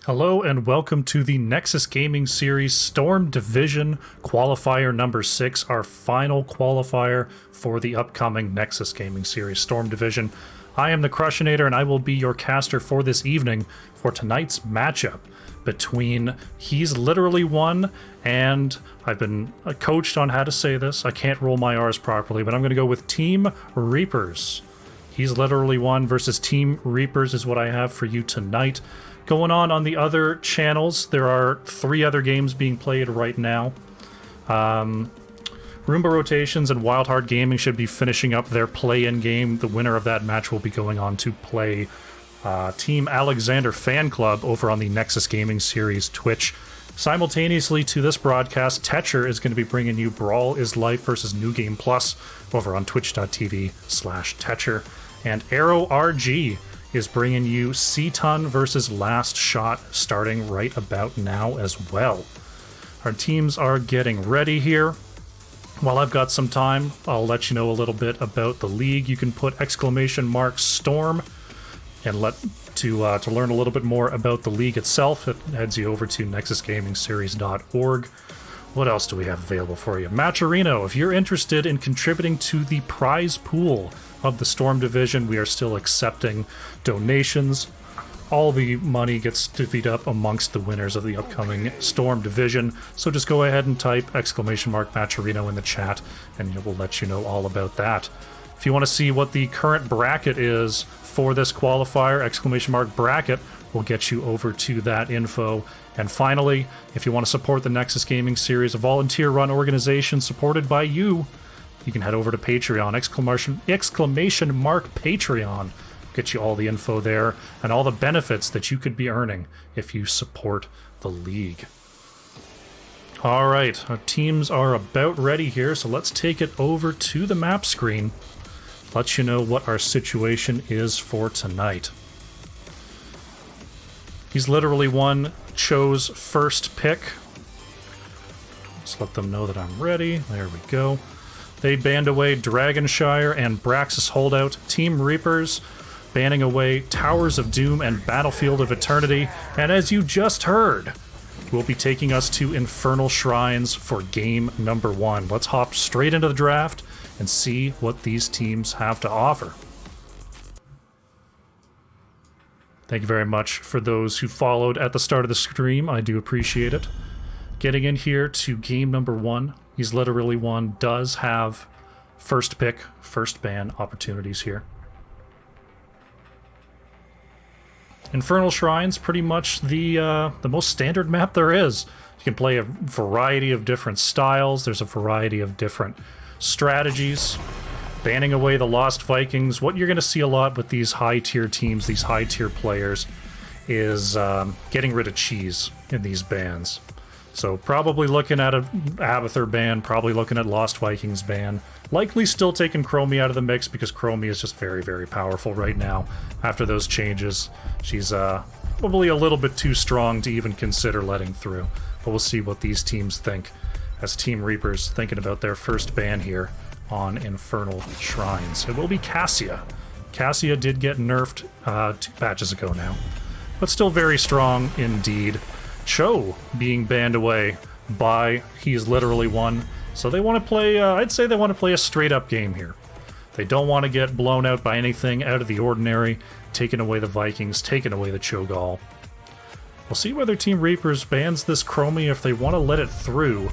Hello and welcome to the Nexus Gaming Series Storm Division Qualifier number 6, our final qualifier for the upcoming Nexus Gaming Series Storm Division. I am the Crushinator and I will be your caster for this evening for tonight's matchup between He's Literally Won and I've been coached on how to say this. I can't roll my R's properly, but I'm going to go with Team Reapers. He's Literally Won versus Team Reapers is what I have for you tonight. Going on the other channels, there are 3 other games being played right now. Roomba Rotations and Wild Heart Gaming should be finishing up their play-in game. The winner of that match will be going on to play Team Alexander Fan Club over on the Nexus Gaming Series Twitch. Simultaneously to this broadcast, Tetcher is going to be bringing you Brawl is Life versus New Game Plus over on twitch.tv/Tetcher. And Arrow RG is bringing you Seaton versus Last Shot starting right about now as well. Our teams are getting ready here. While I've got some time, I'll let you know a little bit about the league. You can put !Storm and to learn a little bit more about the league itself. It heads you over to nexusgamingseries.org. What else do we have available for you? Matcherino, if you're interested in contributing to the prize pool of the Storm Division, we are still accepting donations. All the money gets divvied up amongst the winners of the upcoming Storm Division. So just go ahead and type !Matcherino in the chat and it will let you know all about that. If you want to see what the current bracket is for this qualifier, !bracket will get you over to that info. And finally, if you want to support the Nexus Gaming Series, a volunteer-run organization supported by you, you can head over to Patreon, !Patreon. Get you all the info there and all the benefits that you could be earning if you support the league. All right, our teams are about ready here, so let's take it over to the map screen. Let you know what our situation is for tonight. He's Literally Won chose first pick. Just let them know that I'm ready. There we go. They banned away Dragonshire and Braxis Holdout. Team Reapers banning away Towers of Doom and Battlefield of Eternity. And as you just heard, we'll be taking us to Infernal Shrines for game number 1. Let's hop straight into the draft and see what these teams have to offer. Thank you very much for those who followed at the start of the stream. I do appreciate it. Getting in here to game number 1. He's Literally Won does have first pick, first ban opportunities here. Infernal Shrines, pretty much the most standard map there is. You can play a variety of different styles. There's a variety of different strategies. Banning away the Lost Vikings. What you're going to see a lot with these high-tier teams, these high-tier players, is getting rid of cheese in these bans. So probably looking at an Abathur ban, probably looking at Lost Vikings ban. Likely still taking Chromie out of the mix because Chromie is just very, very powerful right now. After those changes, she's probably a little bit too strong to even consider letting through. But we'll see what these teams think as Team Reapers thinking about their first ban here on Infernal Shrines. It will be Cassia. Cassia did get nerfed 2 patches ago now, but still very strong indeed. Cho being banned away by He's Literally Won. So they want to play, I'd say they want to play a straight up game here. They don't want to get blown out by anything out of the ordinary, taking away the Vikings, taking away the Cho'Gall. We'll see whether Team Reapers bans this Chromie if they want to let it through.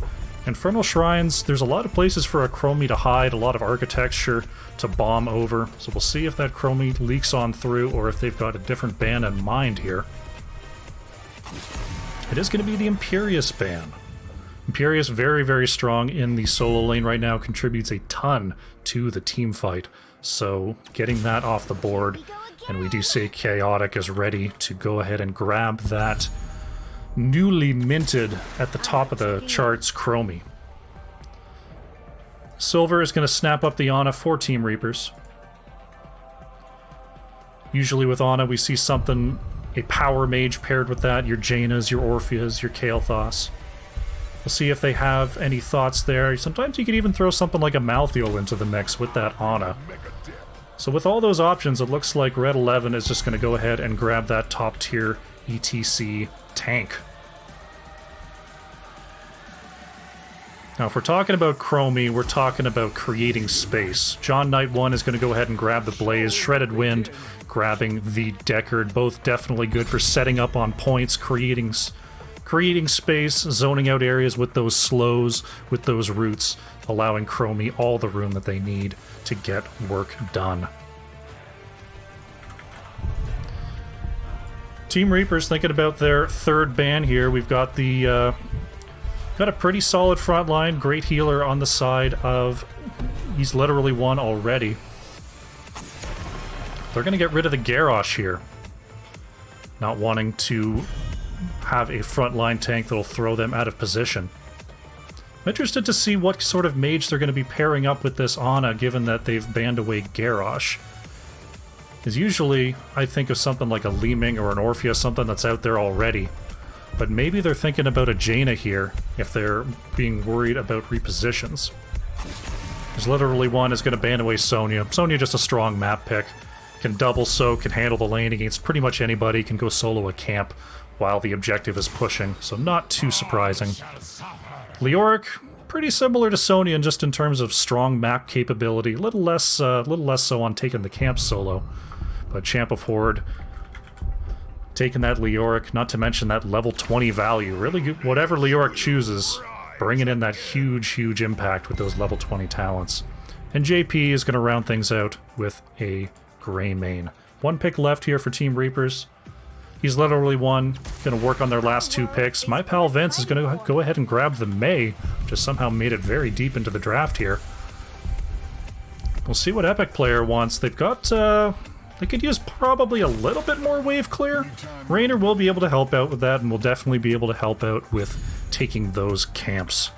Infernal Shrines, there's a lot of places for a Chromie to hide, a lot of architecture to bomb over, so we'll see if that Chromie leaks on through or if they've got a different ban in mind here. It is going to be the Imperious ban. Imperious very, very strong in the solo lane right now, contributes a ton to the team fight, so getting that off the board, and we do see Chaotic is ready to go ahead and grab that newly minted at the top of the charts Chromie. Silver is going to snap up the Ana for Team Reapers. Usually with Ana we see something, a power mage paired with that, your Jaina's, your Orpheus, your Kael'thas. We'll see if they have any thoughts there. Sometimes you could even throw something like a Malthael into the mix with that Ana. So with all those options, it looks like Red 11 is just going to go ahead and grab that top tier ETC tank. Now, if we're talking about Chromie, we're talking about creating space. John Knight 1 is going to go ahead and grab the Blaze. Shredded Wind grabbing the Deckard. Both definitely good for setting up on points, creating space, zoning out areas with those slows, with those roots, allowing Chromie all the room that they need to get work done. Team Reapers thinking about their third ban here. We've got the... got a pretty solid front line, great healer on the side of... He's literally won already. They're going to get rid of the Garrosh here. Not wanting to have a frontline tank that'll throw them out of position. I'm interested to see what sort of mage they're going to be pairing up with this Ana, given that they've banned away Garrosh. Because usually I think of something like a Leeming or an Orphea, something that's out there already. But maybe they're thinking about a Jaina here, if they're being worried about repositions. There's literally one is going to ban away Sonya. Sonya just a strong map pick. Can double soak, can handle the lane against pretty much anybody, can go solo a camp while the objective is pushing, so not too surprising. Leoric, pretty similar to Sonya just in terms of strong map capability, a little less so on taking the camp solo. But Champ of Horde, taking that Leoric, not to mention that level 20 value. Really good, whatever Leoric chooses, bringing in that huge impact with those level 20 talents. And JP is going to round things out with a Grey Mane. One pick left here for Team Reapers. He's literally one, going to work on their last two picks. My pal Vince is going to go ahead and grab the Mei, just somehow made it very deep into the draft here. We'll see what Epic Player wants. They've got, they could use probably a little bit more wave clear. Raynor will be able to help out with that, and will definitely be able to help out with taking those camps.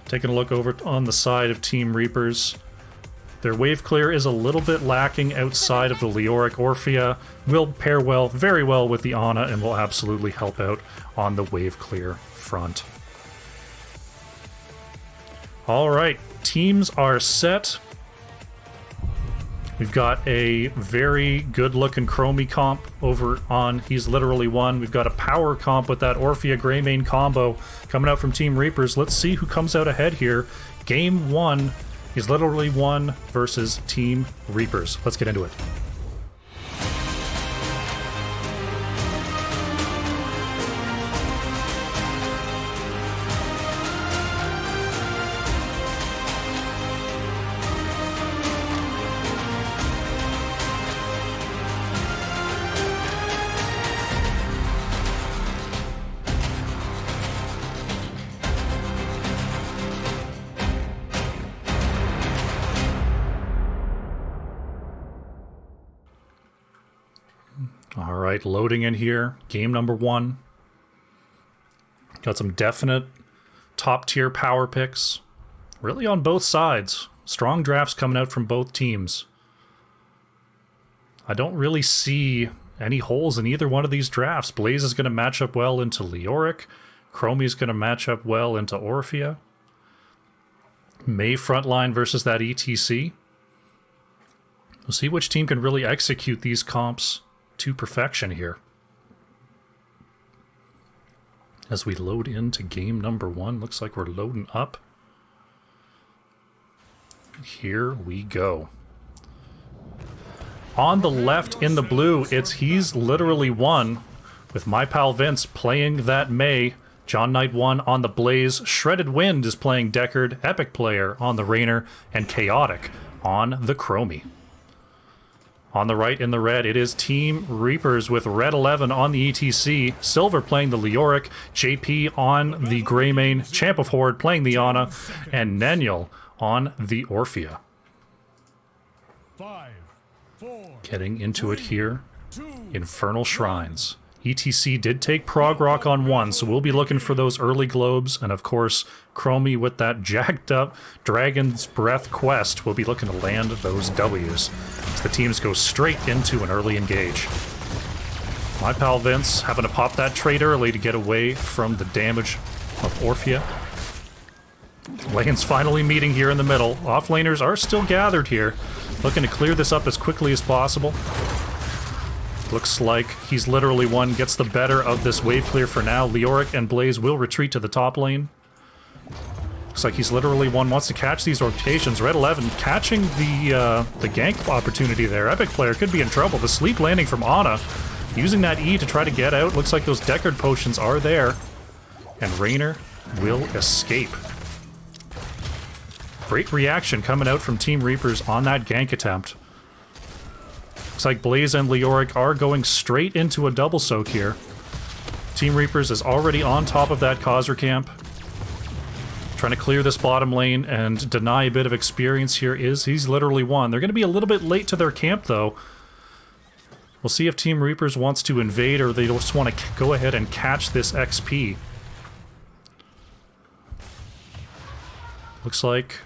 Taking a look over on the side of Team Reapers. Their wave clear is a little bit lacking outside of the Leoric. Orphea will pair well, very well with the Ana, and will absolutely help out on the wave clear front. Alright, teams are set. We've got a very good-looking Chromie comp over on He's Literally One. We've got a power comp with that Orphea Greymane combo coming out from Team Reapers. Let's see who comes out ahead here. Game 1, He's Literally One versus Team Reapers. Let's get into it. Alright, loading in here. Game number 1. Got some definite top-tier power picks. Really on both sides. Strong drafts coming out from both teams. I don't really see any holes in either one of these drafts. Blaze is going to match up well into Leoric. Chromie is going to match up well into Orphea. Mei frontline versus that ETC. We'll see which team can really execute these comps to perfection here. As we load into game number 1, looks like we're loading up. Here we go. On the left in the blue, it's He's Literally One with my pal Vince playing that Mei. John Knight 1 on the Blaze. Shredded Wind is playing Deckard. Epic Player on the Raynor. And Chaotic on the Chromie. On the right in the red, it is Team Reapers with Red 11 on the ETC, Silver playing the Leoric, JP on the Greymane, Champ of Horde playing the Ana, and Nenyal on the Orphea. 5, 4, Getting into it here, Infernal Shrines. ETC did take Prog Rock on 1, so we'll be looking for those early globes, and of course, Chromie with that jacked up Dragon's Breath quest will be looking to land those W's. As the teams go straight into an early engage. My pal Vince having to pop that trade early to get away from the damage of Orphea. Lanes finally meeting here in the middle. Offlaners are still gathered here. Looking to clear this up as quickly as possible. Looks like he's literally one, gets the better of this wave clear for now. Leoric and Blaze will retreat to the top lane. Looks like he's literally one, wants to catch these rotations. Red 11 catching the gank opportunity there. Epic player could be in trouble. The sleep landing from Ana, using that E to try to get out. Looks like those Deckard potions are there. And Raynor will escape. Great reaction coming out from Team Reapers on that gank attempt. Looks like Blaze and Leoric are going straight into a double soak here. Team Reapers is already on top of that Khazra camp. Trying to clear this bottom lane and deny a bit of experience here he's literally one. They're going to be a little bit late to their camp though. We'll see if Team Reapers wants to invade or they just want to go ahead and catch this XP. Looks like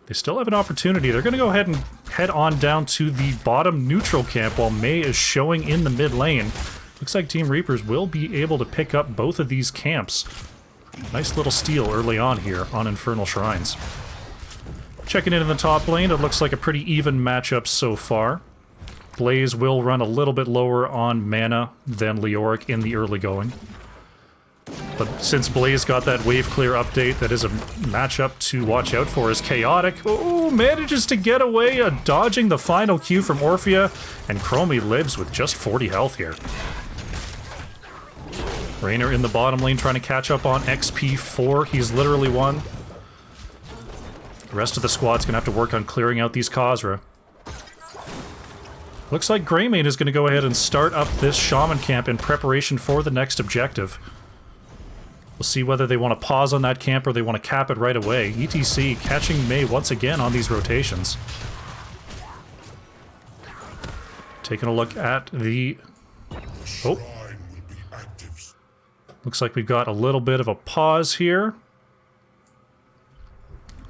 they still have an opportunity. They're going to go ahead and head on down to the bottom neutral camp while Mei is showing in the mid lane. Looks like Team Reapers will be able to pick up both of these camps. Nice little steal early on here on Infernal Shrines. Checking in the top lane, it looks like a pretty even matchup so far. Blaze will run a little bit lower on mana than Leoric in the early going. But since Blaze got that wave clear update, that is a matchup to watch out for. Is Chaotic. Oh, manages to get away, dodging the final Q from Orphea, and Chromie lives with just 40 health here. Raynor in the bottom lane trying to catch up on XP4. He's literally one. The rest of the squad's gonna have to work on clearing out these Khazra. Looks like Greymane is gonna go ahead and start up this Shaman camp in preparation for the next objective. We'll see whether they want to pause on that camp or they want to cap it right away. ETC catching Mei once again on these rotations. Taking a look at the... Oh. Looks like we've got a little bit of a pause here.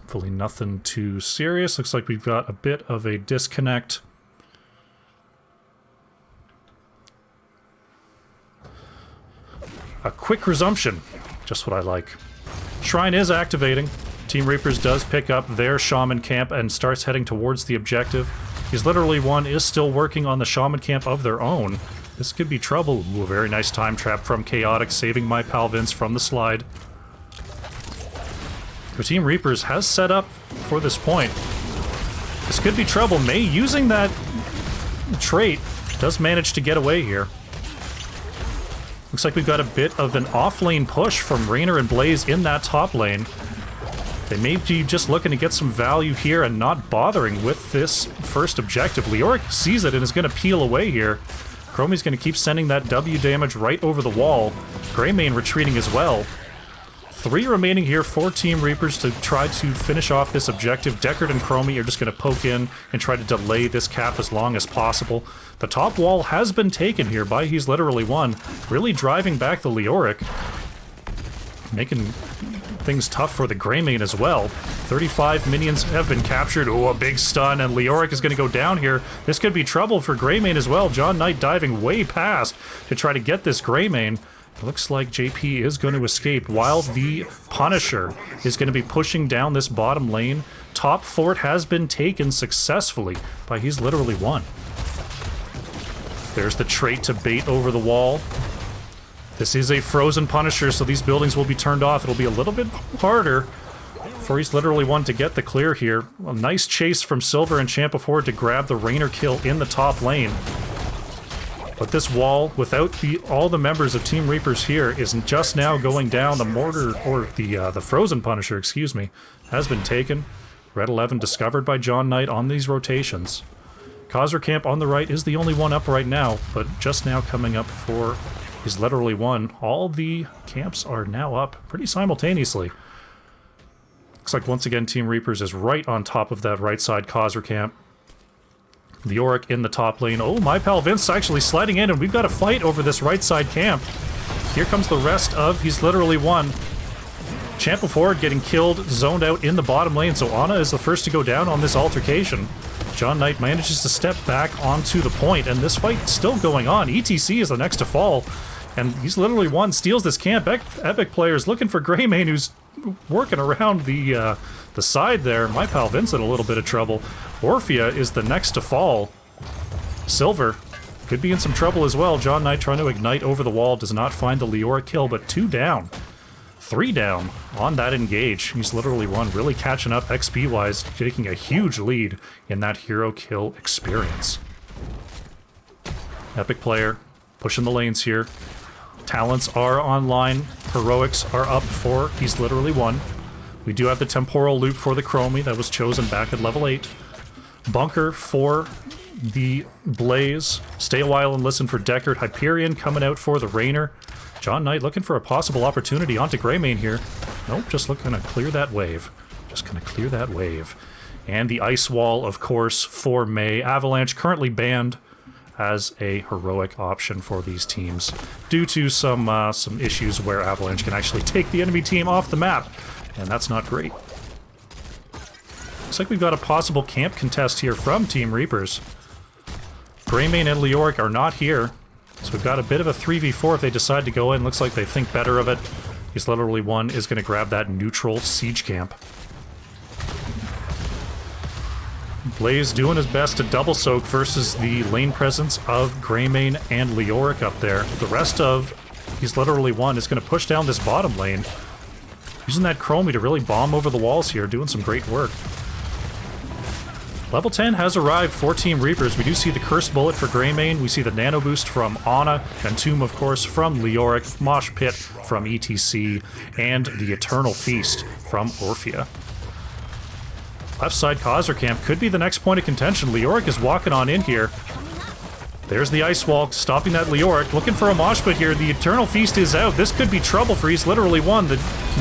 Hopefully nothing too serious. Looks like we've got a bit of a disconnect. A quick resumption. Just what I like. Shrine is activating. Team Reapers does pick up their Shaman camp and starts heading towards the objective. He's literally one, is still working on the Shaman camp of their own. This could be trouble. Ooh, a very nice time trap from Chaotic, saving my pal Vince from the slide. The Team Reapers has set up for this point. This could be trouble. Mei, using that trait, does manage to get away here. Looks like we've got a bit of an off-lane push from Raynor and Blaze in that top lane. They may be just looking to get some value here and not bothering with this first objective. Leoric sees it and is going to peel away here. Chromie's going to keep sending that W damage right over the wall. Greymane retreating as well. 3 remaining here for Team Reapers to try to finish off this objective. Deckard and Chromie are just going to poke in and try to delay this cap as long as possible. The top wall has been taken here by He's Literally One, really driving back the Leoric, making things tough for the Greymane as well. 35 minions have been captured. Oh, a big stun, and Leoric is going to go down here. This could be trouble for Greymane as well. John Knight diving way past to try to get this Greymane. It looks like JP is going to escape while the Punisher is going to be pushing down this bottom lane. Top fort has been taken successfully by He's Literally One. There's the trait to bait over the wall. This is a frozen Punisher, so these buildings will be turned off. It'll be a little bit harder for He's Literally One to get the clear here. A nice chase from Silver and Champ of Horde to grab the Raynor kill in the top lane. But this wall, without all the members of Team Reapers here, is just now going down. The mortar, or the frozen Punisher, excuse me, has been taken. Red 11 discovered by John Knight on these rotations. Khazra camp on the right is the only one up right now, but just now coming up for He's Literally One. All the camps are now up pretty simultaneously. Looks like once again Team Reapers is right on top of that right side Khazra camp. The Yorick in the top lane. Oh, my pal Vince actually sliding in, and we've got a fight over this right side camp. Here comes the rest of He's Literally One. Champ of Horde getting killed, zoned out in the bottom lane, so Ana is the first to go down on this altercation. John Knight manages to step back onto the point, and this fight's still going on. ETC is the next to fall, and He's Literally One steals this camp. Epic players looking for Greymane, who's working around the side there. My pal Vince in a little bit of trouble. Orphea is the next to fall. Silver could be in some trouble as well. John Knight trying to ignite over the wall, does not find the Leoric kill, but 2 down. 3 down on that engage. He's literally won, really catching up XP-wise, taking a huge lead in that hero kill experience. Epic player, pushing the lanes here. Talents are online, heroics are up for, he's literally won. We do have the temporal loop for the Chromie that was chosen back at level 8. Bunker for the Blaze. Stay a while and listen for Deckard. Hyperion coming out for the Raynor. John Knight looking for a possible opportunity onto Greymane here. Nope, just looking to clear that wave. Just gonna clear that wave. And the Ice Wall, of course, for Mei. Avalanche currently banned as a heroic option for these teams due to some issues where Avalanche can actually take the enemy team off the map, and that's not great. Looks like we've got a possible camp contest here from Team Reapers. Greymane and Leoric are not here, so we've got a bit of a 3v4 if they decide to go in. Looks like they think better of it. He's literally one is going to grab that neutral siege camp. Blaze doing his best to double soak versus the lane presence of Greymane and Leoric up there. The rest of he's literally one is going to push down this bottom lane. Using that Chromie to really bomb over the walls here, doing some great work. Level 10 has arrived for Team Reapers. We do see the Cursed Bullet for Greymane, we see the Nano Boost from Ana, and Tomb, of course, from Leoric, Mosh Pit from ETC, and the Eternal Feast from Orphea. Left side Khazra camp could be the next point of contention. Leoric is walking on in here. There's the Ice Wall, stopping that Leoric. Looking for a mosh pit here. The Eternal Feast is out. This could be trouble for he's literally one. The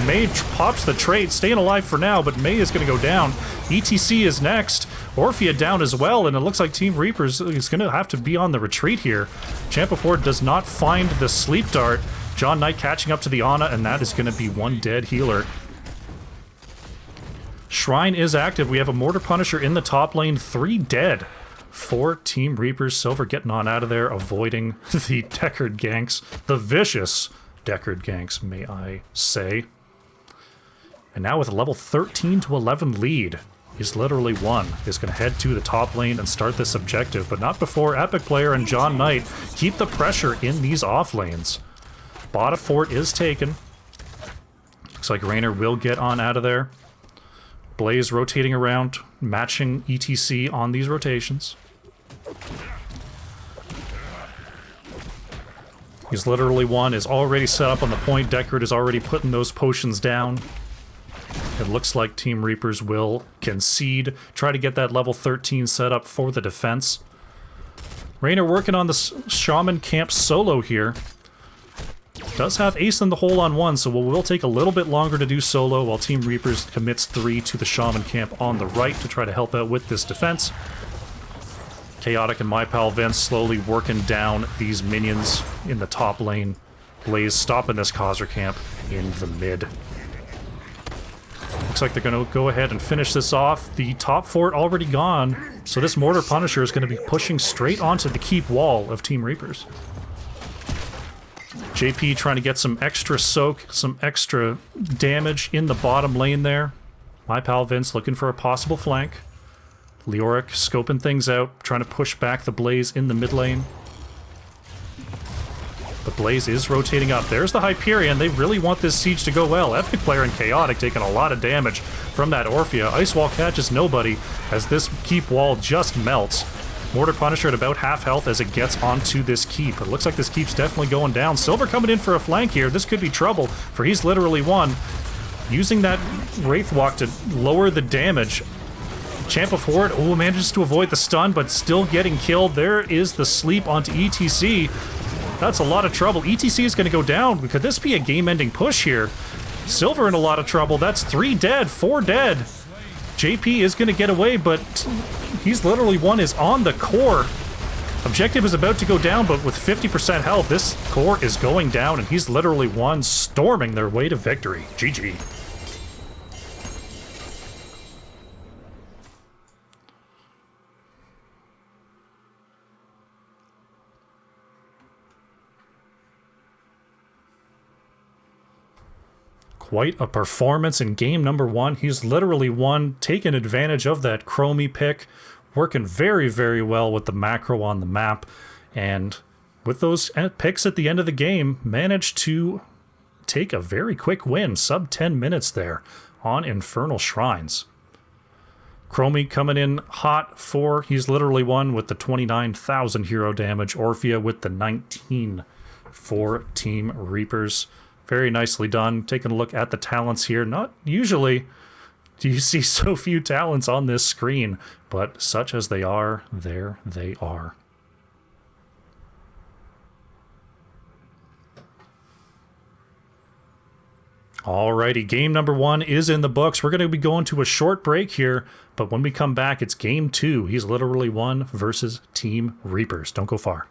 Mei pops the trait, staying alive for now, but Mei is going to go down. ETC is next. Orphea down as well, and it looks like Team Reapers is going to have to be on the retreat here. Champ of Horde does not find the Sleep Dart. John Knight catching up to the Ana, and that is going to be one dead healer. Shrine is active. We have a Mortar Punisher in the top lane. 3 dead for Team Reapers. Silver getting on out of there, avoiding the Deckard ganks. The vicious Deckard ganks, may I say. And now with a level 13 to 11 lead, he's literally one. Is going to head to the top lane and start this objective, but not before Epic Player and John Knight keep the pressure in these off lanes. Bottom fort is taken. Looks like Raynor will get on out of there. Blaze rotating around, matching ETC on these rotations. He's literally one, is already set up on the point. Deckard is already putting those potions down. It looks like Team Reapers will concede, try to get that level 13 set up for the defense. Raynor working on the Shaman camp solo here. Does have Ace in the hole on one, so it will take a little bit longer to do solo, while Team Reapers commits 3 to the Shaman camp on the right to try to help out with this defense. Chaotic and my pal Vince slowly working down these minions in the top lane. Blaze stopping this Khazra camp in the mid. Looks like they're going to go ahead and finish this off. The top fort already gone, so this Mortar Punisher is going to be pushing straight onto the keep wall of Team Reapers. JP trying to get some extra soak, some extra damage in the bottom lane there. My pal Vince looking for a possible flank. Leoric scoping things out, trying to push back the Blaze in the mid lane. But Blaze is rotating up. There's the Hyperion. They really want this siege to go well. Epic Player and Chaotic taking a lot of damage from that Orphea. Ice Wall catches nobody as this keep wall just melts. Mortar Punisher at about half health as it gets onto this keep. It looks like this keep's definitely going down. Silver coming in for a flank here. This could be trouble, for he's literally one. Using that Wraith Walk to lower the damage. Champ of Horde, oh, manages to avoid the stun, but still getting killed. There is the sleep onto ETC. That's a lot of trouble. ETC is going to go down. Could this be a game-ending push here? Silver in a lot of trouble. That's 3 dead, 4 dead. JP is going to get away, but he's literally one is on the core. Objective is about to go down, but with 50% health, this core is going down, and he's literally one storming their way to victory. GG. quite a performance in game number 1. He's literally won, taking advantage of that Chromie pick, working very, very well with the macro on the map, and with those picks at the end of the game, managed to take a very quick win, sub 10 minutes there on Infernal Shrines. Chromie coming in hot for, he's literally won with the 29,000 hero damage, Orphea with the 19 for Team Reapers. Very nicely done. Taking a look at the talents here. Not usually do you see so few talents on this screen, but such as they are, there they are. Alrighty, game number 1 is in the books. We're going to be going to a short break here, but when we come back, it's game 2. He's literally won versus Team Reapers. Don't go far.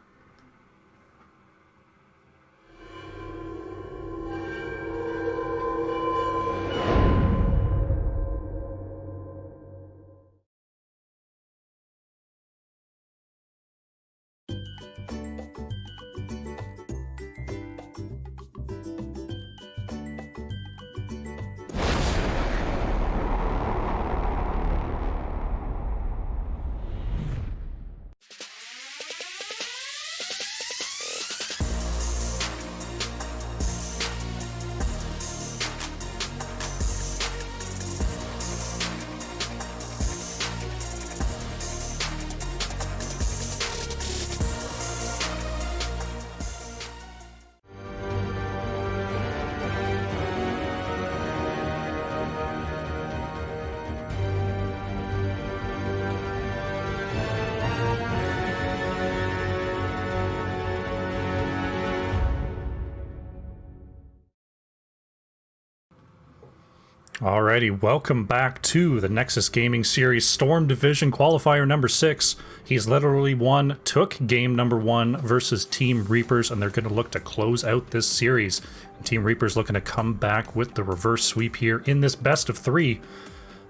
Alrighty, welcome back to the Nexus Gaming Series Storm Division Qualifier number 6. He's literally won, took game number 1 versus Team Reapers, and they're going to look to close out this series. And Team Reapers looking to come back with the reverse sweep here in this best of 3.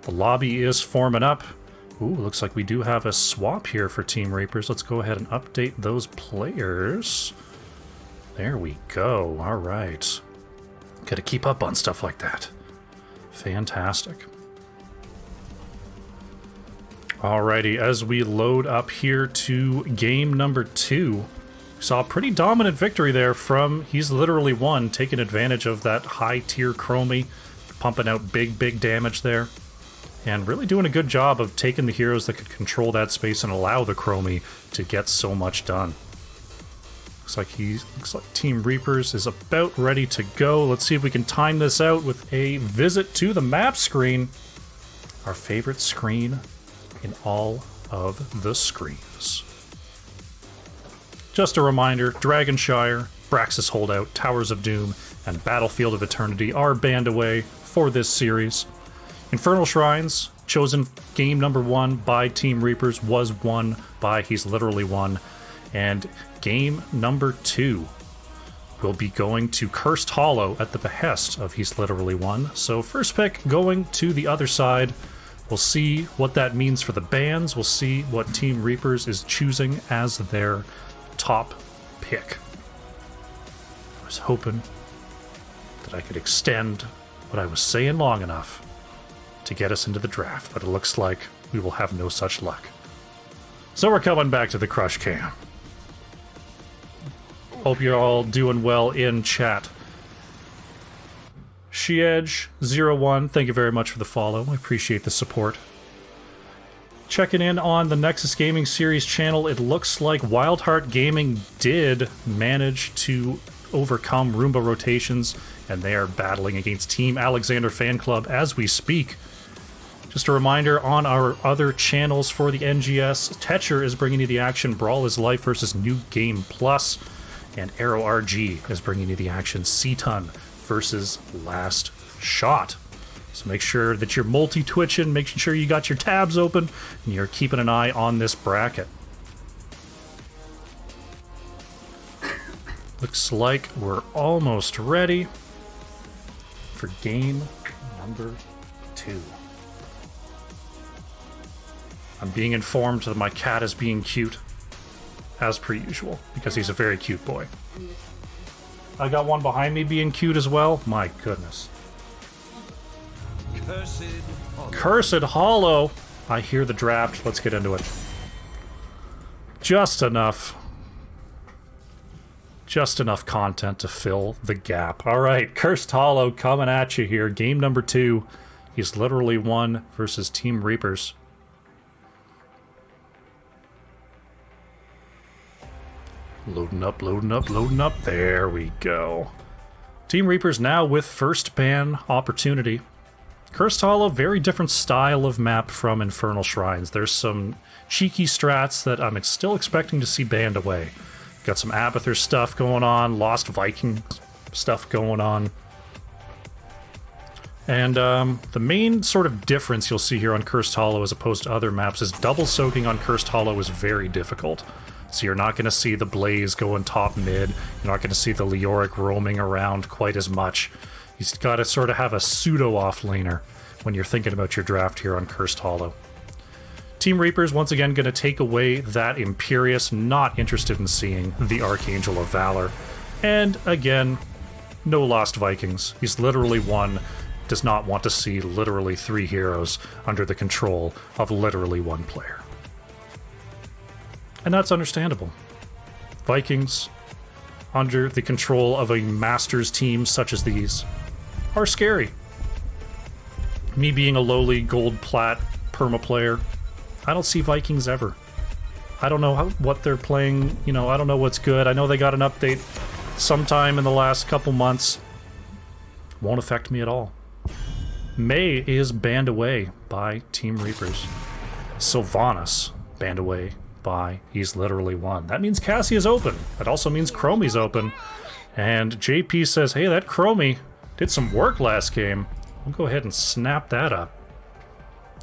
The lobby is forming up. Ooh, looks like we do have a swap here for Team Reapers. Let's go ahead and update those players. There we go. Alright. Gotta keep up on stuff like that. Fantastic. Alrighty, as we load up here to game number 2, we saw a pretty dominant victory there from He's Literally Won, taking advantage of that high tier Chromie, pumping out big damage there, and really doing a good job of taking the heroes that could control that space and allow the Chromie to get so much done. Looks like Team Reapers is about ready to go. Let's see if we can time this out with a visit to the map screen. Our favorite screen in all of the screens. Just a reminder, Dragonshire, Braxis Holdout, Towers of Doom, and Battlefield of Eternity are banned away for this series. Infernal Shrines, chosen game number 1 by Team Reapers, was won by He's Literally Won. And game number 2 will be going to Cursed Hollow at the behest of He's Literally Won. So first pick going to the other side. We'll see what that means for the bans. We'll see what Team Reapers is choosing as their top pick. I was hoping that I could extend what I was saying long enough to get us into the draft, but it looks like we will have no such luck. So we're coming back to the Crush Cam. Hope you're all doing well in chat. Sheedge01, thank you very much for the follow. I appreciate the support. Checking in on the Nexus Gaming Series channel, it looks like Wildheart Gaming did manage to overcome Roomba rotations, and they are battling against Team Alexander Fan Club as we speak. Just a reminder, on our other channels for the NGS, Tetcher is bringing you the action Brawl is Life versus New Game Plus, and Arrow RG is bringing you the action C-Ton versus Last Shot. So make sure that you're multi-twitching, making sure you got your tabs open, and you're keeping an eye on this bracket. Looks like we're almost ready for game number 2. I'm being informed that my cat is being cute, as per usual, because he's a very cute boy. I got one behind me being cute as well. My goodness. Cursed Hollow. I hear the draft. Let's get into it. Just enough content to fill the gap. All right, Cursed Hollow coming at you here. Game number 2. He's literally won versus Team Reapers. Loading up, loading up, loading up. There we go. Team Reapers now with first ban opportunity. Cursed Hollow, very different style of map from Infernal Shrines. There's some cheeky strats that I'm still expecting to see banned away. Got some Abathur stuff going on, Lost Viking stuff going on. And the main sort of difference you'll see here on Cursed Hollow as opposed to other maps is double soaking on Cursed Hollow is very difficult. So you're not going to see the Blaze going top mid, you're not going to see the Leoric roaming around quite as much. You've got to sort of have a pseudo offlaner when you're thinking about your draft here on Cursed Hollow. Team Reapers once again going to take away that Imperious, not interested in seeing the Archangel of Valor. And again, no Lost Vikings. He's literally one, does not want to see literally 3 heroes under the control of literally 1 player. And that's understandable. Vikings, under the control of a Masters team such as these, are scary. Me being a lowly gold plat perma player, I don't see Vikings ever. I don't know what they're playing, you know, I don't know what's good. I know they got an update sometime in the last couple months. Won't affect me at all. May is banned away by Team Reapers. Sylvanas banned away by He's Literally Won. That means Cassia's open. That also means Chromie's open. And JP says, hey, that Chromie did some work last game. We'll go ahead and snap that up.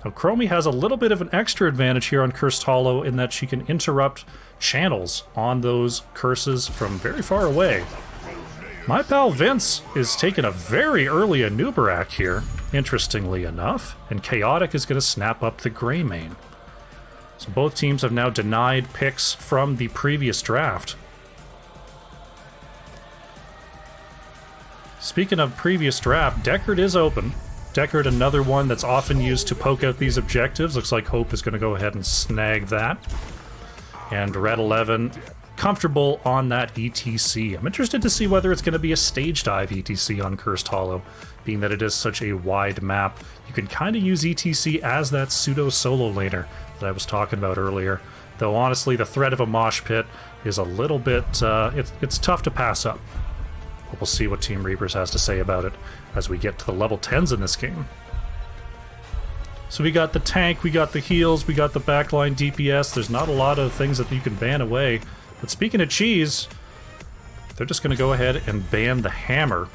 Now, Chromie has a little bit of an extra advantage here on Cursed Hollow in that she can interrupt channels on those curses from very far away. My pal Vince is taking a very early Anubarak here, interestingly enough, and Chaotic is going to snap up the Greymane. So both teams have now denied picks from the previous draft. Speaking of previous draft, Deckard is open. Deckard, another one that's often used to poke out these objectives. Looks like Hope is going to go ahead and snag that. And Red 11, comfortable on that ETC. I'm interested to see whether it's going to be a stage dive ETC on Cursed Hollow, being that it is such a wide map. You can kind of use ETC as that pseudo solo laner that I was talking about earlier. Though honestly, the threat of a mosh pit is a little bit, it's tough to pass up. But we'll see what Team Reapers has to say about it as we get to the level 10s in this game. So we got the tank, we got the heals, we got the backline DPS. There's not a lot of things that you can ban away. But speaking of cheese, they're just going to go ahead and ban the hammer.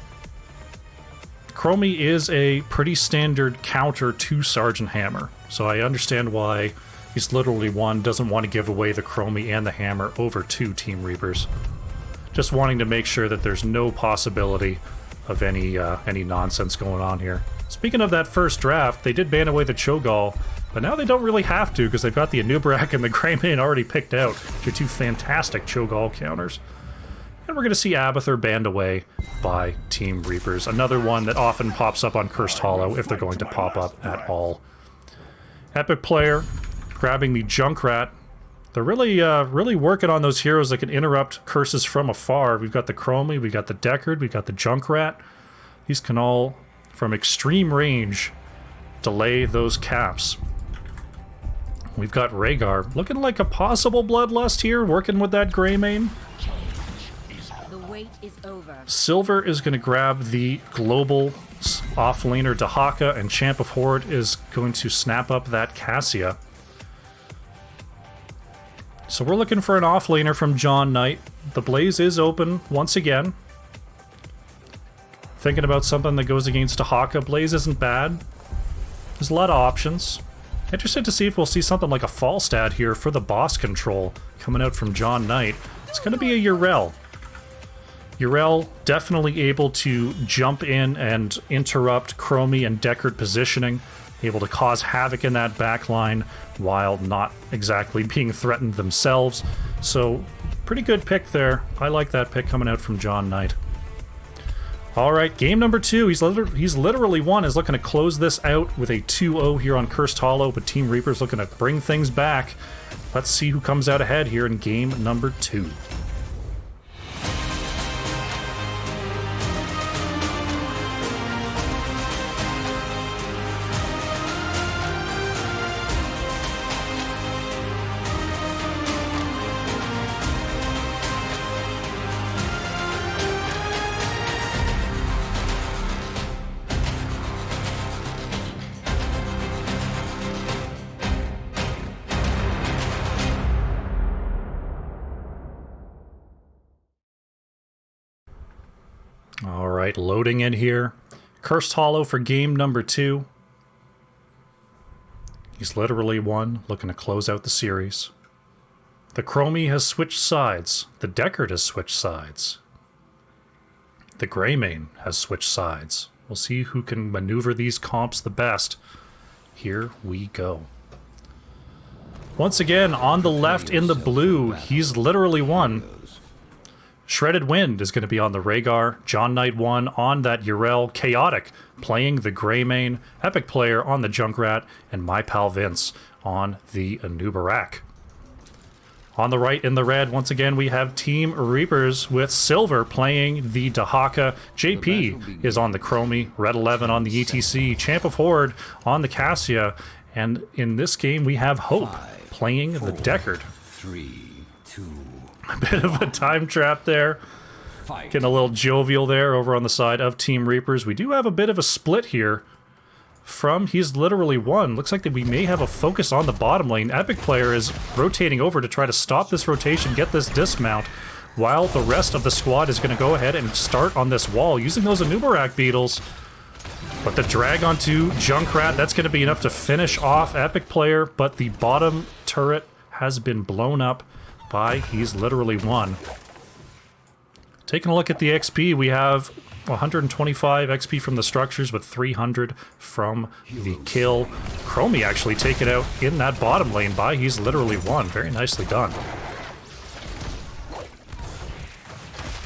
Chromie is a pretty standard counter to Sergeant Hammer, so I understand why He's Literally Won doesn't want to give away the Chromie and the hammer over to Team Reapers. Just wanting to make sure that there's no possibility of any nonsense going on here. Speaking of that first draft, they did ban away the Cho'Gall, but now they don't really have to because they've got the Anubarak and the Greymane already picked out, which are 2 fantastic Cho'Gall counters. And we're going to see Abathur banned away by Team Reapers. Another one that often pops up on Cursed Hollow if they're going to pop up at all. Epic player grabbing the Junkrat. They're really working on those heroes that can interrupt curses from afar. We've got the Chromie, we've got the Deckard, we've got the Junkrat. These can all, from extreme range, delay those caps. We've got Rhaegar, looking like a possible Bloodlust here, working with that Greymane. Wait is over. Silver is going to grab the global offlaner Dahaka, and Champ of Horde is going to snap up that Cassia. So we're looking for an offlaner from John Knight. The Blaze is open once again. Thinking about something that goes against Dahaka. Blaze isn't bad. There's a lot of options. Interested to see if we'll see something like a Falstad here for the boss control coming out from John Knight. It's going to be a Yrel. Yrel definitely able to jump in and interrupt Chromie and Deckard positioning, able to cause havoc in that backline while not exactly being threatened themselves. So, pretty good pick there. I like that pick coming out from John Knight. All right, game number 2. He's literally won. Is looking to close this out with a 2-0 here on Cursed Hollow, but Team Reaper's looking to bring things back. Let's see who comes out ahead here in game number 2. All right, loading in here. Cursed Hollow for game number 2. He's literally won, looking to close out the series. The Chromie has switched sides. The Deckard has switched sides. The Greymane has switched sides. We'll see who can maneuver these comps the best. Here we go. Once again, on the left in the blue, he's literally won. Shredded Wind is going to be on the Rhaegar, John Knight 1 on that Yrel, Chaotic playing the Greymane, Epic Player on the Junkrat, and my pal Vince on the Anubarak. On the right in the red, once again, we have Team Reapers with Silver playing the Dahaka. JP is on the Chromie, Red 11 on the ETC, Champ of Horde on the Cassia, and in this game we have Hope playing the Deckard. 3, 2. A bit of a time trap there. Getting a little jovial there over on the side of Team Reapers. We do have a bit of a split here from he's literally won. Looks like that we may have a focus on the bottom lane. Epic Player is rotating over to try to stop this rotation, get this dismount, while the rest of the squad is going to go ahead and start on this wall using those Anubarak beetles. But the drag onto Junkrat, that's going to be enough to finish off Epic Player, but the bottom turret has been blown up by he's literally won. Taking a look at the XP, we have 125 XP from the structures with 300 from the kill. Chromie actually taken out in that bottom lane by he's literally won. Very nicely done.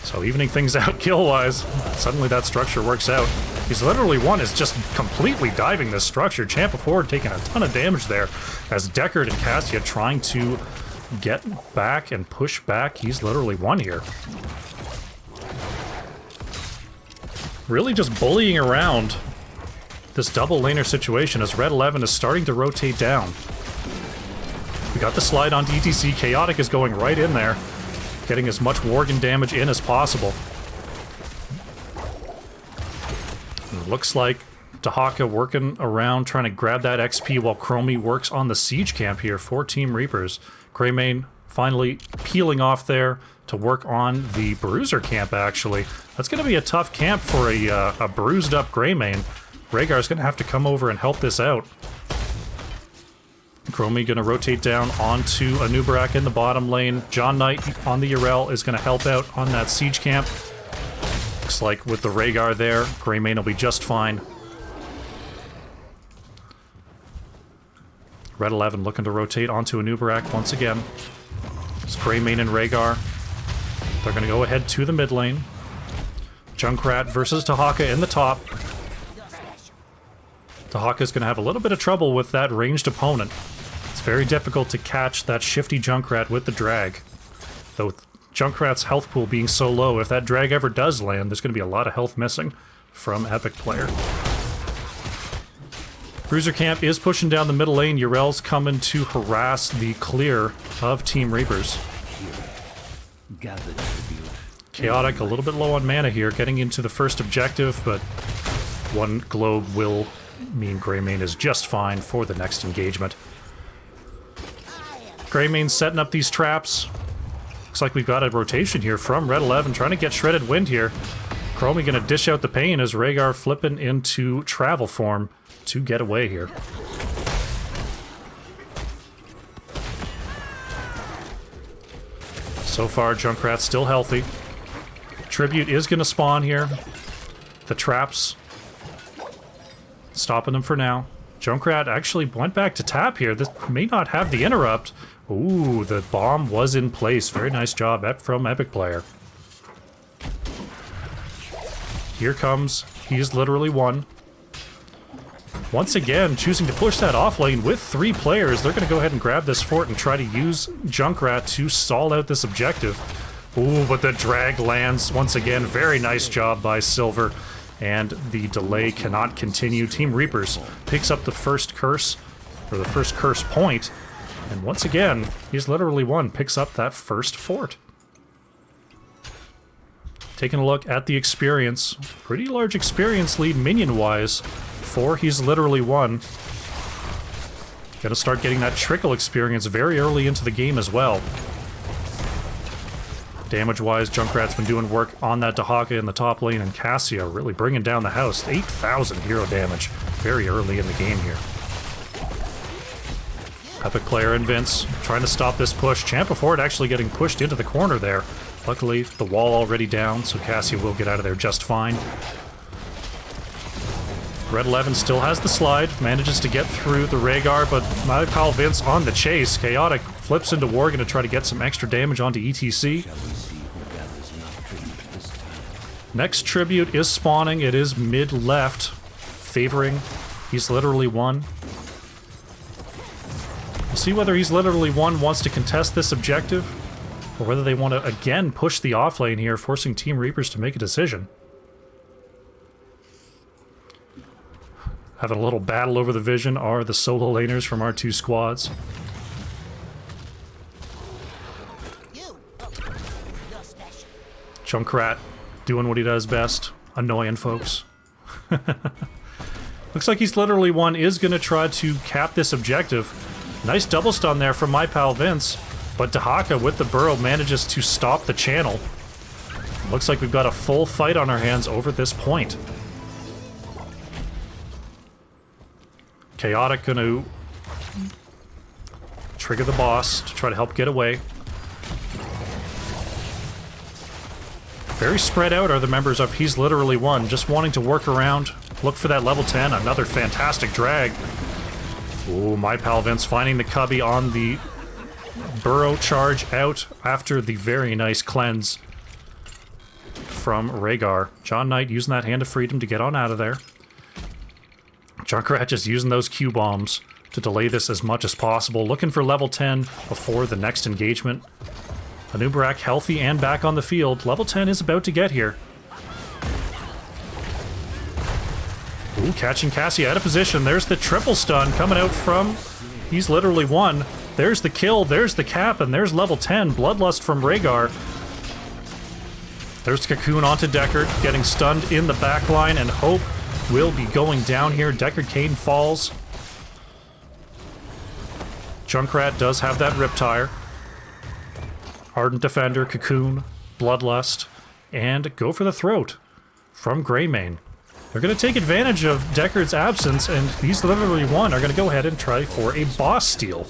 So evening things out kill-wise. Suddenly that structure works out. He's literally won is just completely diving this structure. Champ of Horde taking a ton of damage there as Deckard and Cassia trying to get back and push back. He's literally won here. Really just bullying around this double laner situation as Red 11 is starting to rotate down. We got the slide on DTC. Chaotic is going right in there, getting as much Worgen damage in as possible. And it looks like Dahaka working around trying to grab that XP while Chromie works on the siege camp here for Team Reapers. Greymane finally peeling off there to work on the Bruiser camp, actually. That's going to be a tough camp for a bruised up Greymane. Rhaegar's going to have to come over and help this out. Chromie going to rotate down onto Anubarak in the bottom lane. John Knight on the Yrel is going to help out on that siege camp. Looks like with the Rhaegar there, Greymane will be just fine. Red 11 looking to rotate onto Anubarak once again. It's Greymane and Rhaegar. They're going to go ahead to the mid lane. Junkrat versus Dahaka in the top. Dahaka's going to have a little bit of trouble with that ranged opponent. It's very difficult to catch that shifty Junkrat with the drag. Though with Junkrat's health pool being so low, if that drag ever does land, there's going to be a lot of health missing from Epic Player. Bruiser Camp is pushing down the middle lane. Yrel's coming to harass the clear of Team Reapers. Chaotic a little bit low on mana here, getting into the first objective, but one globe will mean Greymane is just fine for the next engagement. Greymane's setting up these traps. Looks like we've got a rotation here from Red 11, trying to get Shredded Wind here. Chromie gonna dish out the pain as Rhaegar flipping into travel form to get away here. So far, Junkrat's still healthy. Tribute is going to spawn here. The traps stopping them for now. Junkrat actually went back to tap here. This may not have the interrupt. Ooh, the bomb was in place. Very nice job from Epic Player. Here comes He's Literally One. Once again, choosing to push that off lane with 3 players. They're going to go ahead and grab this fort and try to use Junkrat to stall out this objective. Ooh, but the drag lands once again. Very nice job by Silver. And the delay cannot continue. Team Reapers picks up the first curse, or the first curse point. And once again, He's Literally One picks up that first fort. Taking a look at the experience. Pretty large experience lead minion-wise for He's Literally One. Gonna start getting that trickle experience very early into the game as well. Damage-wise, Junkrat's been doing work on that Dahaka in the top lane, and Cassia really bringing down the house. 8,000 hero damage very early in the game here. Epic player and Vince trying to stop this push. Champ before it actually getting pushed into the corner there. Luckily, the wall already down, so Cassia will get out of there just fine. Red 11 still has the slide, manages to get through the Rhaegar, but my pal Vince on the chase. Chaotic flips into Worgen to try to get some extra damage onto ETC. Next tribute is spawning. It is mid-left, favoring He's Literally One. We'll see whether He's Literally One wants to contest this objective, or whether they want to again push the offlane here, forcing Team Reapers to make a decision. Having a little battle over the vision are the solo laners from our 2 squads. Junkrat doing what he does best, annoying folks. Looks like He's Literally One is going to try to cap this objective. Nice double stun there from my pal Vince, but Dahaka with the burrow manages to stop the channel. Looks like we've got a full fight on our hands over this point. Chaotic gonna trigger the boss to try to help get away. Very spread out are the members of He's Literally One, just wanting to work around, look for that level 10, another fantastic drag. Ooh, my pal Vince finding the cubby on the burrow charge out after the very nice cleanse from Rhaegar. John Knight using that Hand of Freedom to get on out of there. Junkrat just using those Q-bombs to delay this as much as possible, looking for level 10 before the next engagement. Anubarak healthy and back on the field. Level 10 is about to get here. Ooh, catching Cassie out of position. There's the triple stun coming out from He's Literally One. There's the kill, there's the cap, and there's level 10. Bloodlust from Rhaegar. There's Cocoon onto Deckard, getting stunned in the back line, and Hope will be going down here. Deckard Cain falls. Junkrat does have that Riptire. Ardent Defender, Cocoon, Bloodlust, and go for the throat from Greymane. They're going to take advantage of Deckard's absence, and He's Literally One are going to go ahead and try for a boss steal.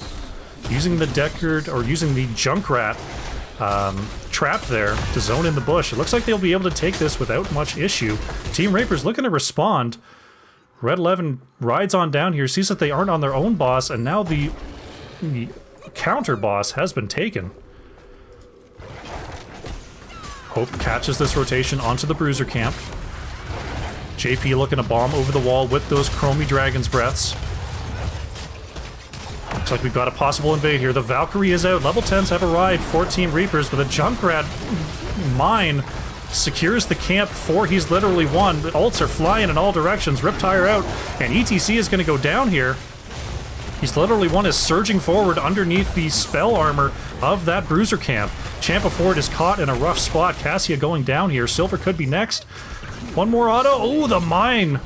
Using the Deckard, or using the Junkrat trap there to zone in the bush. It looks like they'll be able to take this without much issue. Team Reapers looking to respond. Red 11 rides on down here, sees that they aren't on their own boss, and now the counter boss has been taken. Hope catches this rotation onto the Bruiser camp. JP looking to bomb over the wall with those Chromie Dragon's Breaths. Looks like we've got a possible invade here. The Valkyrie is out. Level 10s have arrived for Team Reapers, but the Junkrat mine secures the camp for He's Literally One. The ults are flying in all directions. Riptire out, and ETC is going to go down here. He's Literally One is surging forward underneath the spell armor of that Bruiser camp. Champa Ford is caught in a rough spot. Cassia going down here. Silver could be next. One more auto. Oh, the mine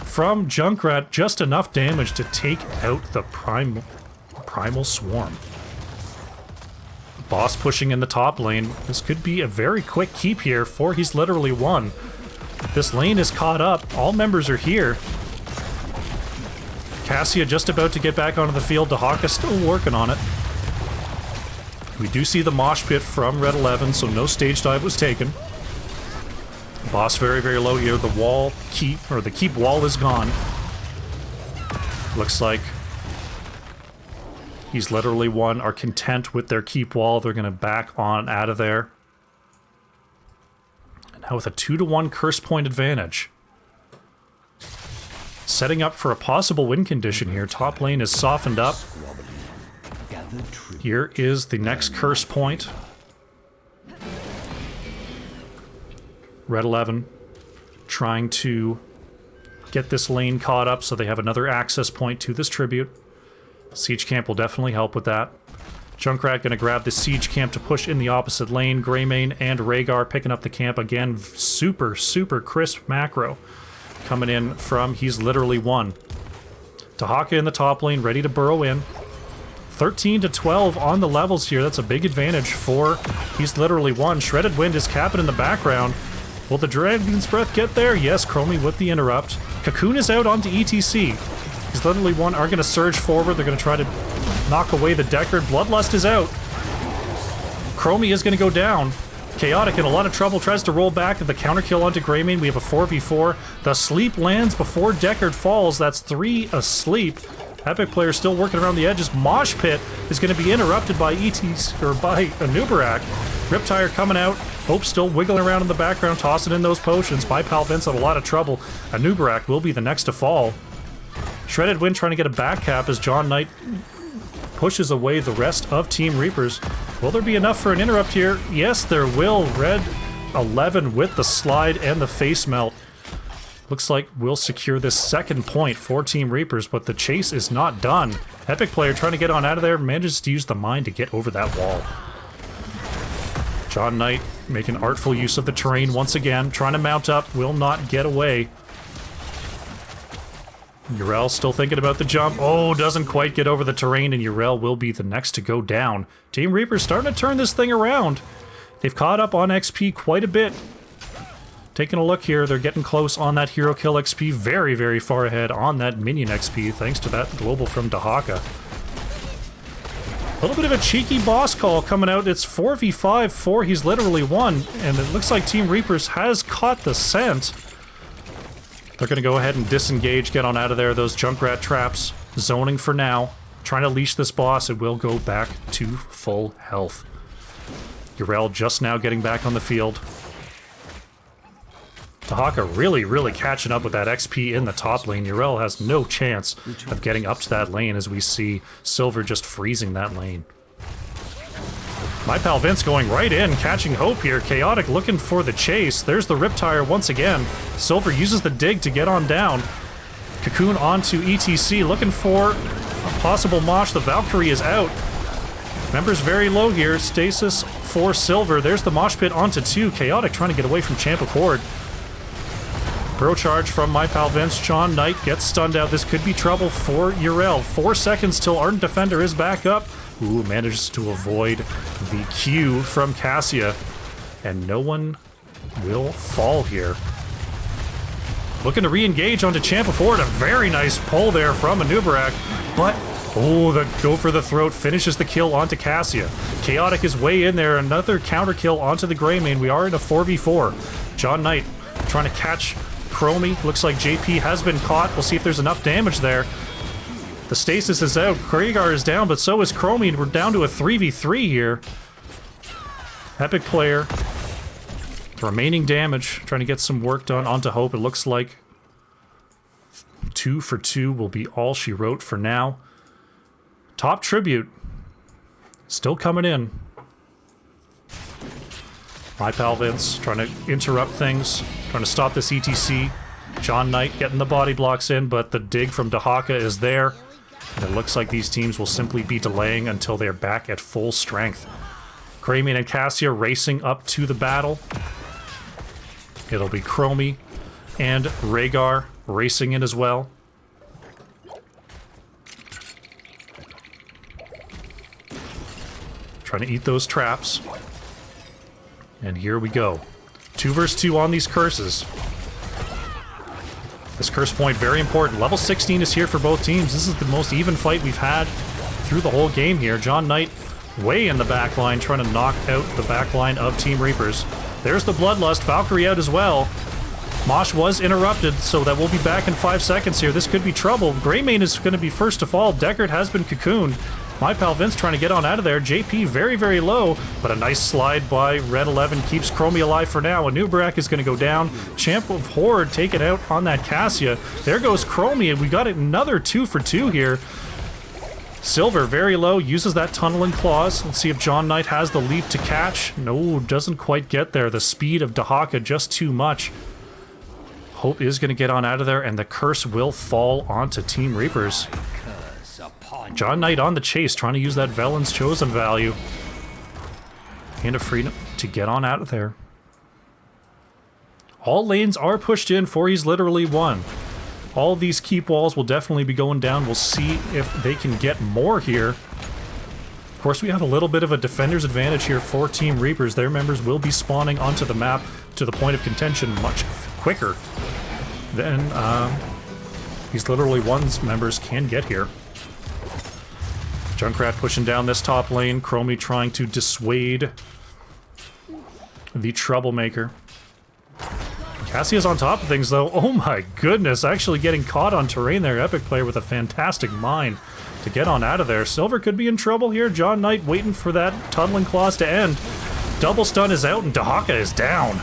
from Junkrat. Just enough damage to take out the Primal Swarm. Boss pushing in the top lane. This could be a very quick keep here for He's Literally One. This lane is caught up. All members are here. Cassia just about to get back onto the field. Dahaka still working on it. We do see the mosh pit from Red 11, so no stage dive was taken. Boss very, very low here. The wall keep, or the keep wall is gone. Looks like He's Literally One are content with their keep wall. They're going to back on out of there. And Now with a 2-to-1 curse point advantage. Setting up for a possible win condition here. Top lane is softened up. Here is the next curse point. Red 11 trying to get this lane caught up so they have another access point to this tribute. Siege Camp will definitely help with that. Junkrat gonna grab the Siege Camp to push in the opposite lane. Greymane and Rhaegar picking up the camp again. Super, super crisp macro coming in from He's Literally One. Dahaka in the top lane, ready to burrow in. 13 to 12 on the levels here. That's a big advantage for He's Literally One. Shredded Wind is capping in the background. Will the Dragon's Breath get there? Yes, Chromie with the interrupt. Cocoon is out onto ETC. He's Literally One are going to surge forward. They're going to try to knock away the Deckard. Bloodlust is out. Chromie is going to go down. Chaotic in a lot of trouble, tries to roll back. The counter kill onto Greymane. We have a 4v4. The sleep lands before Deckard falls. That's 3 asleep. Epic player still working around the edges. Mosh Pit is going to be interrupted by by Anubarak. Riptire coming out. Hope still wiggling around in the background, tossing in those potions. My pal Vince had a lot of trouble. Anubarak will be the next to fall. Shredded Wind trying to get a back cap as John Knight pushes away the rest of Team Reapers. Will there be enough for an interrupt here? Yes, there will. Red 11 with the slide and the face melt. Looks like we'll secure this second point for Team Reapers, but the chase is not done. Epic player trying to get on out of there, manages to use the mine to get over that wall. John Knight making artful use of the terrain once again, trying to mount up, will not get away. Yrel still thinking about the jump. Oh, doesn't quite get over the terrain, and Yrel will be the next to go down. Team Reapers starting to turn this thing around. They've caught up on XP quite a bit. Taking a look here, they're getting close on that hero kill XP. Very, very far ahead on that minion XP, thanks to that global from Dahaka. A little bit of a cheeky boss call coming out. It's 4v5 for He's Literally One, and it looks like Team Reapers has caught the scent. They're going to go ahead and disengage, get on out of there. Those Junkrat traps zoning for now. Trying to leash this boss. It will go back to full health. Yrel just now getting back on the field. Dahaka really, really catching up with that XP in the top lane. Yrel has no chance of getting up to that lane as we see Silver just freezing that lane. My pal Vince going right in, catching Hope here. Chaotic looking for the chase. There's the Riptire once again. Silver uses the dig to get on down. Cocoon onto ETC, looking for a possible mosh. The Valkyrie is out. Members very low here. Stasis for Silver. There's the mosh pit onto 2. Chaotic trying to get away from Champ of Horde. Bro charge from my pal Vince. John Knight gets stunned out. This could be trouble for Yrel. 4 seconds till Ardent Defender is back up. Ooh, manages to avoid the Q from Cassia. And no one will fall here. Looking to re-engage onto Champ of Horde. A very nice pull there from Anubarak. But, oh, the go for the throat finishes the kill onto Cassia. Chaotic is way in there. Another counter kill onto the Greymane. We are in a 4v4. John Knight trying to catch Chromie. Looks like JP has been caught. We'll see if there's enough damage there. The stasis is out. Rhaegar is down, but so is Chromie, and we're down to a 3v3 here. Epic player. The remaining damage, trying to get some work done onto Hope. It looks like 2 for 2 will be all she wrote for now. Top tribute. Still coming in. My pal Vince trying to interrupt things, trying to stop this ETC. John Knight getting the body blocks in, but the dig from Dahaka is there. And it looks like these teams will simply be delaying until they're back at full strength. Greymane and Cassia racing up to the battle. It'll be Chromie and Rhaegar racing in as well. Trying to eat those traps. And here we go. 2 versus 2 on these curses. This curse point, very important. Level 16 is here for both teams. This is the most even fight we've had through the whole game here. John Knight way in the back line, trying to knock out the back line of Team Reapers. There's the Bloodlust. Valkyrie out as well. Mosh was interrupted, so that we'll be back in 5 seconds here. This could be trouble. Greymane is going to be first to fall. Deckard has been cocooned. My pal Vince trying to get on out of there. JP very, very low, but a nice slide by Red 11 keeps Chromie alive for now. Anubarak is going to go down. Champ of Horde taken out on that Cassia. There goes Chromie, and we got another 2 for 2 here. Silver very low, uses that tunneling claws. Let's see if John Knight has the leap to catch. No, doesn't quite get there. The speed of Dahaka just too much. Hope is going to get on out of there, and the curse will fall onto Team Reapers. John Knight on the chase, trying to use that Velen's Chosen value. And a freedom to get on out of there. All lanes are pushed in for He's Literally Won. All these keep walls will definitely be going down. We'll see if they can get more here. Of course, we have a little bit of a defender's advantage here for Team Reapers. Their members will be spawning onto the map to the point of contention much quicker than He's Literally Won's members can get here. Junkrat pushing down this top lane. Chromie trying to dissuade the troublemaker. Cassia's on top of things, though. Oh my goodness, actually getting caught on terrain there. Epic player with a fantastic mind to get on out of there. Silver could be in trouble here. John Knight waiting for that tunneling claws to end. Double stun is out and Dahaka is down.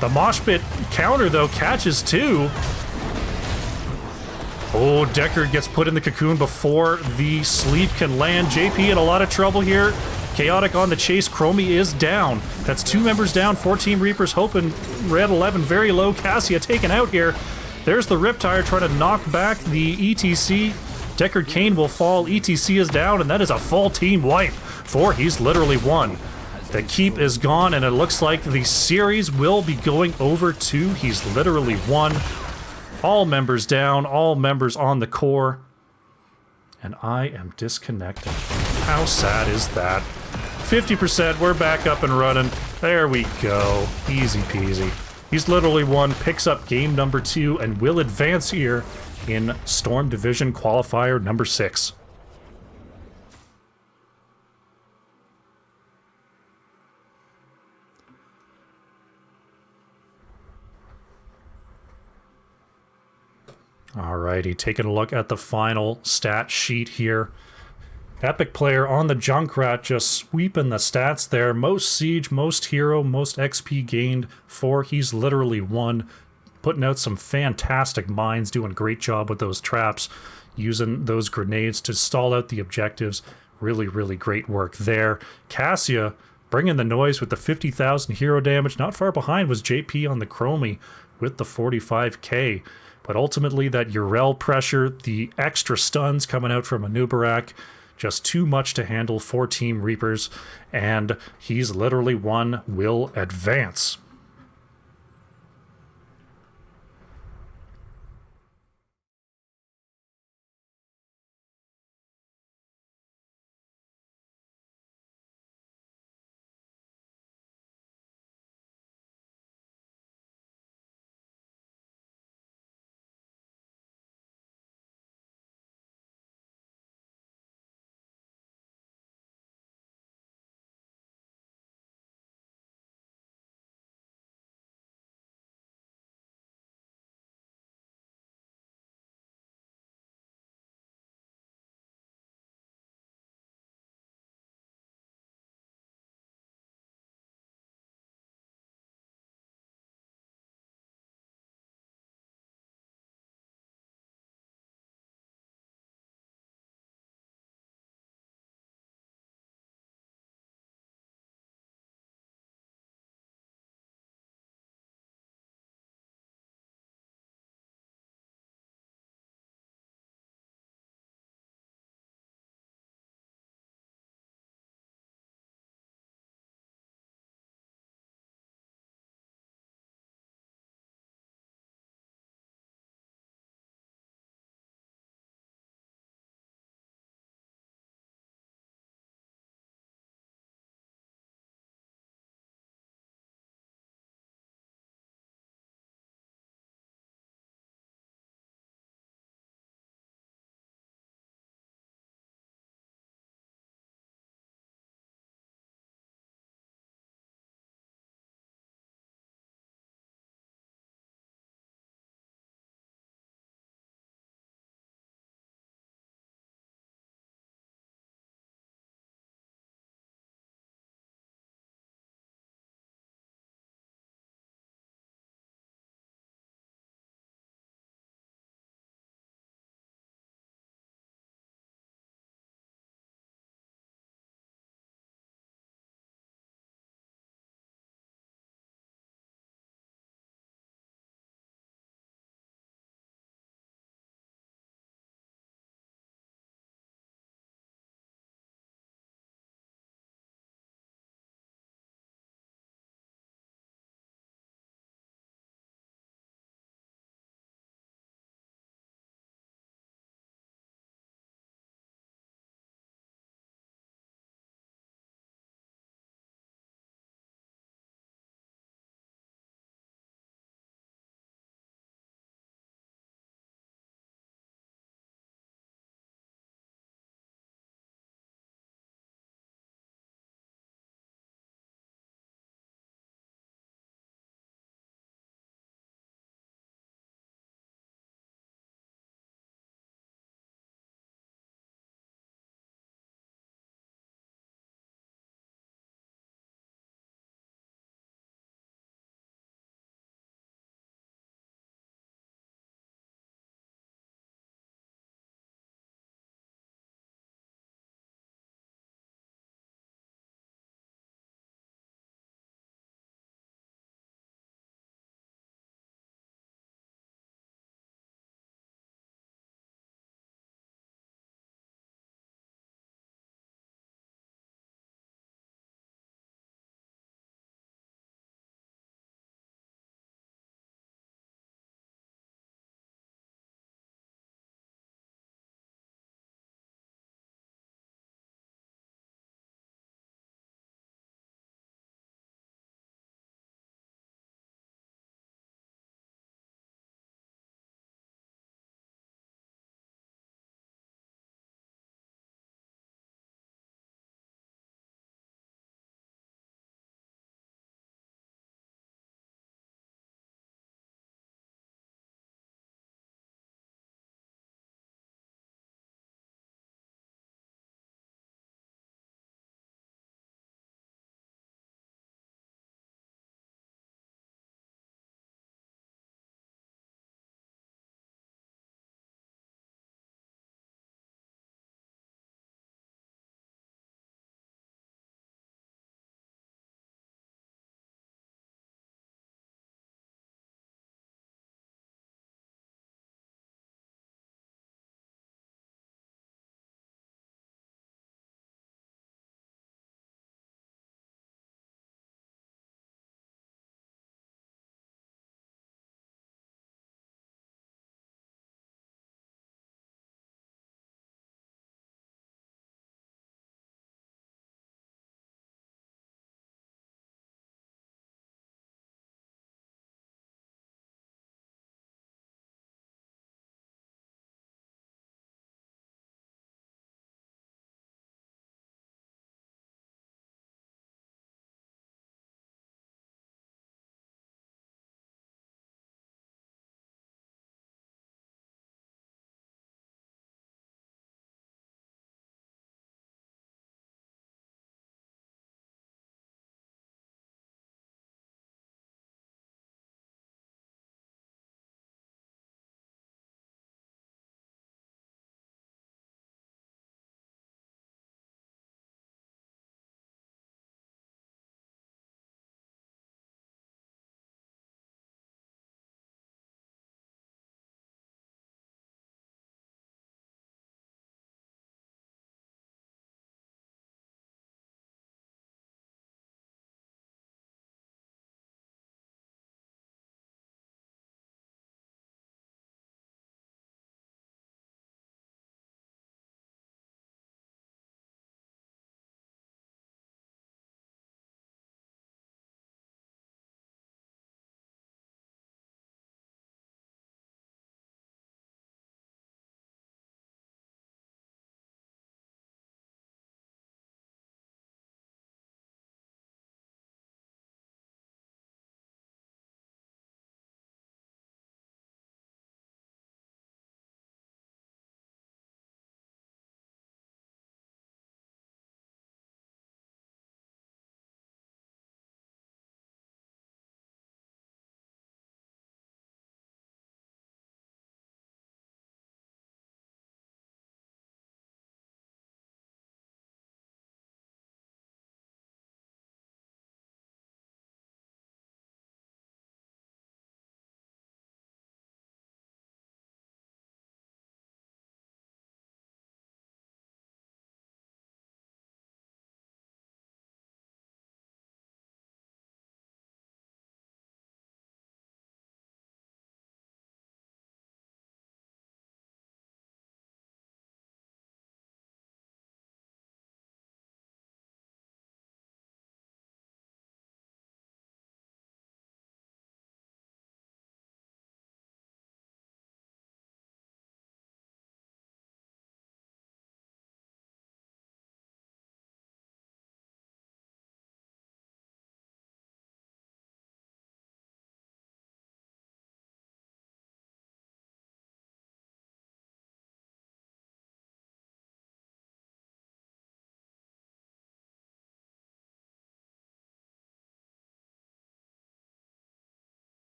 The mosh pit counter, though, catches 2. Oh, Deckard gets put in the cocoon before the sleep can land. JP in a lot of trouble here. Chaotic on the chase. Chromie is down. That's 2 members down for Team Reapers. Hoping Red 11 very low. Cassia taken out here. There's the Riptire trying to knock back the ETC. Deckard Cain will fall. ETC is down, and that is a full team wipe for He's Literally Won. The keep is gone, and it looks like the series will be going over to He's Literally Won. All members down, all members on the core. And I am disconnected. How sad is that? 50%, we're back up and running. There we go. Easy peasy. He's Literally Won, picks up game number 2, and will advance here in Storm Division Qualifier number 6. Alrighty, taking a look at the final stat sheet here. Epic player on the Junkrat just sweeping the stats there. Most siege, most hero, most XP gained for He's Literally Won. Putting out some fantastic mines, doing a great job with those traps, using those grenades to stall out the objectives. Really, really great work there. Cassia bringing the noise with the 50,000 hero damage. Not far behind was JP on the Chromie with the 45k. But ultimately, that Urel pressure, the extra stuns coming out from Anubarak, just too much to handle for Team Reapers, and He's Literally Won will advance.